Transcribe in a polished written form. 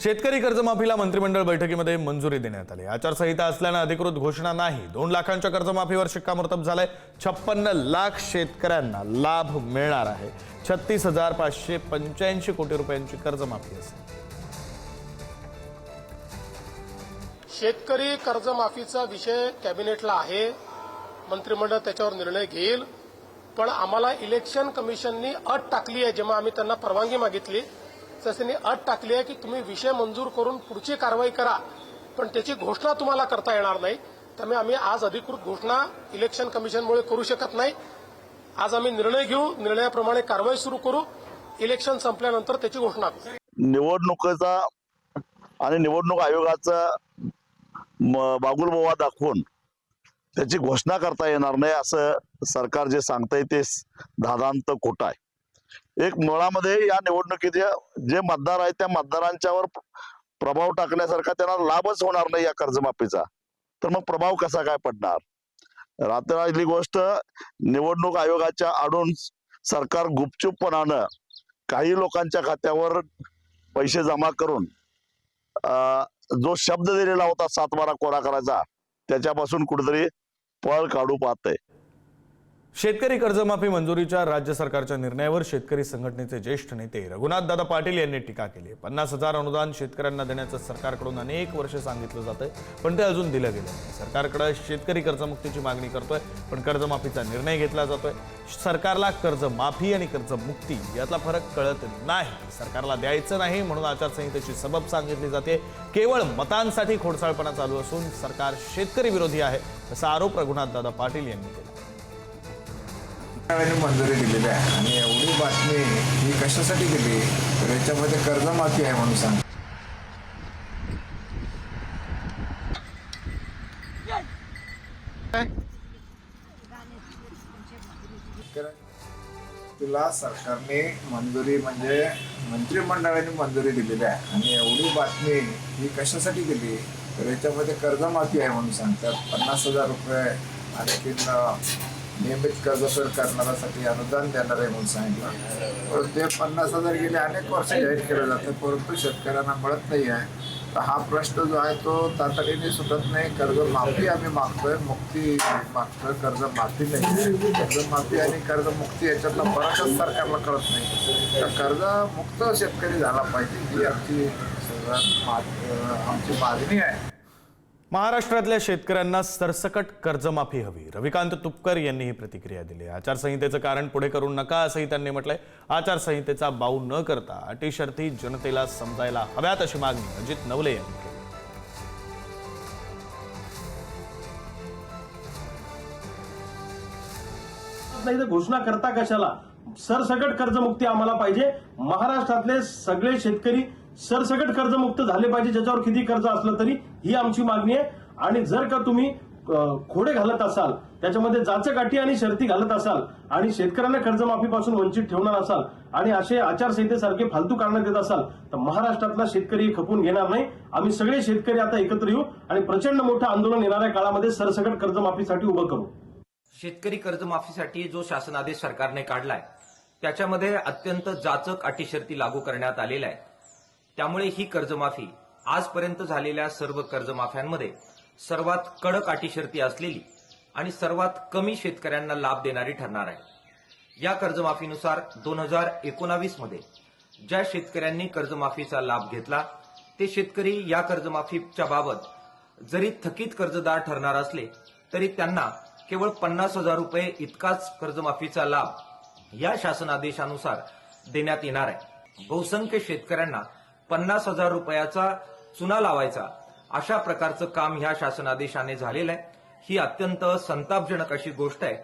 शेतकरी कर्जमाफीला मंत्रिमंडळ बैठकीमध्ये मंजुरी देण्यात आली। आचारसंहिता असल्याने अधिकृत घोषणा नाही। 2 लाखांच्या कर्जमाफीवर शिक्कामोर्तब झालंय। 56 लाख शेतकऱ्यांना लाभ मिळणार आहे। 36,585 कोटी रुपयांची कर्जमाफी असेल। शेतकरी कर्जमाफीचा विषय कॅबिनेटला आहे, मंत्रिमंडळ त्याच्यावर निर्णय घेईल। पण आम्हाला इलेक्शन कमिशननी अट टाकली आहे, जेव्हा आम्ही त्यांना परवानगी मागितली तसं त्यांनी अट टाकली आहे की तुम्ही विषय मंजूर करून पुढची कारवाई करा, पण त्याची घोषणा तुम्हाला करता येणार नाही। त्यामुळे आम्ही आज अधिकृत घोषणा इलेक्शन कमिशनमुळे करू शकत नाही। आज आम्ही निर्णय घेऊ, निर्णयाप्रमाणे कारवाई सुरू करू, इलेक्शन संपल्यानंतर त्याची घोषणा करू। निवडणुकीचा आणि निवडणूक आयोगाचा बागुलबुवा दाखवून त्याची घोषणा करता येणार नाही असं सरकार जे सांगतंय ते धादांत खोटं आहे। एक मुळामध्ये या निवडणुकीत जे मतदार आहेत त्या मतदारांच्यावर प्रभाव टाकण्यासारखा त्यांना लाभच होणार नाही या कर्जमाफीचा, तर मग प्रभाव कसा काय पडणार? रात्रली गोष्ट निवडणूक आयोगाच्या आडून सरकार गुपचूपपणानं काही लोकांच्या खात्यावर पैसे जमा करून जो शब्द दिलेला होता 7/12 कोरा करायचा त्याच्यापासून कुठेतरी पळ काढू पाहतंय। शेतकरी कर्जमाफी मंजुरीच्या राज्य सरकारच्या निर्णयावर शेतकरी संघटनेचे ज्येष्ठ नेते रघुनाथदादा पाटील यांनी टीका केली। 50,000 अनुदान शेतकऱ्यांना देण्याचं सरकारकडून अनेक वर्ष सांगितलं जातंय, पण ते अजून दिलं गेलं नाही। सरकारकडे शेतकरी कर्जमुक्तीची मागणी करतोय, पण कर्जमाफीचा निर्णय घेतला जातोय। सरकारला कर्जमाफी आणि कर्जमुक्ती यातला फरक कळत नाही। सरकारला द्यायचं नाही म्हणून आचारसंहितेची सबब सांगितली जाते। केवळ मतांसाठी खोडसाळपणा चालू असून सरकार शेतकरी विरोधी आहे असा आरोप रघुनाथदादा पाटील यांनी केला। मंजुरी दिलेली आहे आणि एवढी बातमी ही कशासाठी दिली तर याच्यामध्ये कर्जमाफी आहे म्हणून सांग। तुला सरकारने मंजुरी म्हणजे मंत्रिमंडळाने मंजुरी दिलेली आहे आणि एवढी बातमी ही कशासाठी दिली तर याच्यामध्ये कर्जमाफी आहे म्हणून सांगतात। 50,000 रुपये आणखीन नियमित कर्जफेड करणाऱ्यासाठी अनुदान देणार आहे म्हणून सांगितलं, परंतु ते 50,000 गेले अनेक वर्ष जाहीर केलं जातं, परंतु शेतकऱ्यांना मिळत नाही आहे। तर हा प्रश्न जो आहे तो तातडीने सुटत नाही। कर्जमाफी आम्ही मागतोय, मुक्ती मागतोय, कर्जमाफी नाही। कर्जमाफी आणि कर्जमुक्ती याच्यातला फरकच सरकारला कळत नाही। तर कर्जमुक्त शेतकरी झाला पाहिजे ही आमची मागणी आहे। महाराष्ट्रातल्या शेतकऱ्यांना सरसकट कर्जमाफी हवी, रविकांत तुपकर यांनी ही प्रतिक्रिया दिली। आचारसंहितेचं कारण पुढे करू नका असंही त्यांनी म्हटलंय। आचारसंहितेचा बाऊ न करता अटी शर्ती जनतेला समजायला हव्यात अशी मागणी अजित नवले यांनी केली। घोषणा करता कशाला? सरसकट कर्जमुक्ती आम्हाला पाहिजे। महाराष्ट्रातले सगळे शेतकरी सरसकट कर्जमुक्त झाले पाहिजे, ज्याच्यावर किती कर्ज असलं तरी, ही आमची मागणी आहे। आणि जर का तुम्ही खोडे घालत असाल, त्याच्यामध्ये जाचक आणि शर्ती घालत असाल आणि शेतकऱ्यांना कर्जमाफीपासून वंचित ठेवणार असाल आणि असे आचारसंहितेसारखे फालतू कारण देत असाल तर महाराष्ट्रातला शेतकरी खपून घेणार नाही। आम्ही सगळे शेतकरी आता एकत्र येऊ आणि प्रचंड मोठं आंदोलन येणाऱ्या काळामध्ये सरसकट कर्जमाफीसाठी उभं करू। शेतकरी कर्जमाफीसाठी जो शासनादेश सरकारने काढलाय त्याच्यामध्ये अत्यंत जाचक अटी शर्ती लागू करण्यात आलेल्या आहेत। त्यामुळे ही कर्जमाफी आजपर्यंत झालेल्या सर्व कर्जमाफ्यांमध्ये सर्वात कडक अटी शर्ती असलेली आणि सर्वात कमी शेतकऱ्यांना लाभ देणारी ठरणार आहे। या कर्जमाफीनुसार 2019 मध्ये ज्या शेतकऱ्यांनी कर्जमाफीचा लाभ घेतला ते शेतकरी या कर्जमाफीच्या बाबत जरी थकीत कर्जदार ठरणार असले तरी त्यांना केवळ 50,000 रुपये इतकाच कर्जमाफीचा लाभ या शासनादेशानुसार देण्यात येणार आहे। बहुसंख्य शेतकऱ्यांना 50,000 रुपयाचा चुना लावायचा अशा प्रकारचं काम ह्या शासनादेशाने झालेलं आहे। ही अत्यंत संतापजनक अशी गोष्ट आहे।